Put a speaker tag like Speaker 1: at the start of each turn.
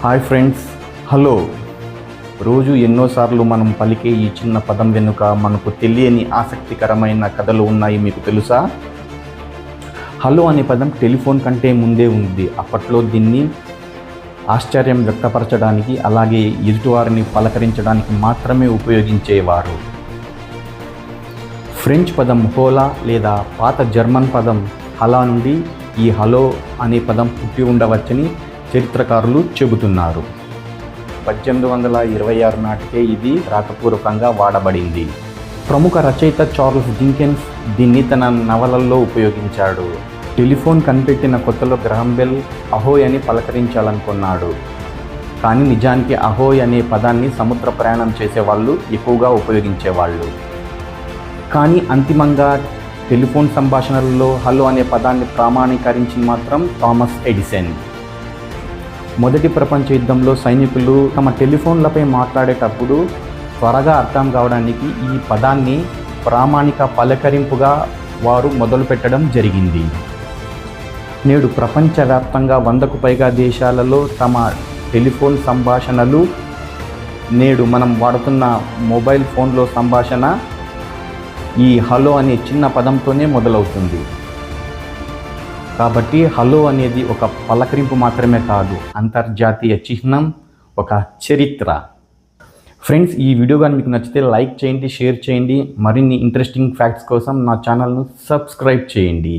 Speaker 1: Hi friends, hello. రోజు ఎన్నోసార్లు మనం పలికే ఈ చిన్న పదం వెనుక మనకు తెలియని ఆసక్తికరమైన కథలు ఉన్నాయి. మీకు తెలుసా? హలో అనే పదం టెలిఫోన్ కంటే ముందే ఉంది. అప్పట్లో దీన్ని ఆశ్చర్యం వ్యక్తపరచడానికి, అలాగే ఎదుటివారిని పలకరించడానికి మాత్రమే ఉపయోగించేవారు. ఫ్రెంచ్ పదం హోలా లేదా పాత జర్మన్ పదం హలా నుండి ఈ హలో అనే పదం పుట్టి ఉండవచ్చని చరిత్రకారులు చెబుతున్నారు. 1826 నాటికే ఇది రాతపూర్వకంగా వాడబడింది. ప్రముఖ రచయిత చార్లెస్ డికెన్స్ దీన్ని తన నవలల్లో ఉపయోగించాడు. టెలిఫోన్ కనిపెట్టిన కొత్తలో గ్రహం బెల్ అహోయ్ అని పలకరించాలనుకున్నాడు. కానీ నిజానికి అహోయ్ అనే పదాన్ని సముద్ర ప్రయాణం చేసేవాళ్ళు ఎక్కువగా ఉపయోగించేవాళ్ళు. కానీ అంతిమంగా టెలిఫోన్ సంభాషణలలో హలో అనే పదాన్ని ప్రామాణీకరించింది మాత్రం థామస్ ఎడిసన్. మొదటి ప్రపంచ యుద్ధంలో సైనికులు తమ టెలిఫోన్లపై మాట్లాడేటప్పుడు త్వరగా అర్థం కావడానికి ఈ పదాన్ని ప్రామాణిక పలకరింపుగా వారు మొదలుపెట్టడం జరిగింది. నేడు ప్రపంచవ్యాప్తంగా 100కు పైగా దేశాలలో తమ టెలిఫోన్ సంభాషణలు, నేడు మనం వాడుతున్న మొబైల్ ఫోన్లో సంభాషణ ఈ హలో అనే చిన్న పదంతోనే మొదలవుతుంది. కాబట్టి హలో అనేది ఒక పలకరింపు మాత్రమే కాదు, అంతర్జాతీయ చిహ్నం, ఒక చరిత్ర. ఫ్రెండ్స్, ఈ వీడియో కానీ మీకు నచ్చితే లైక్ చేయండి, షేర్ చేయండి. మరిన్ని ఇంట్రెస్టింగ్ ఫ్యాక్ట్స్ కోసం నా ఛానల్ను సబ్స్క్రైబ్ చేయండి.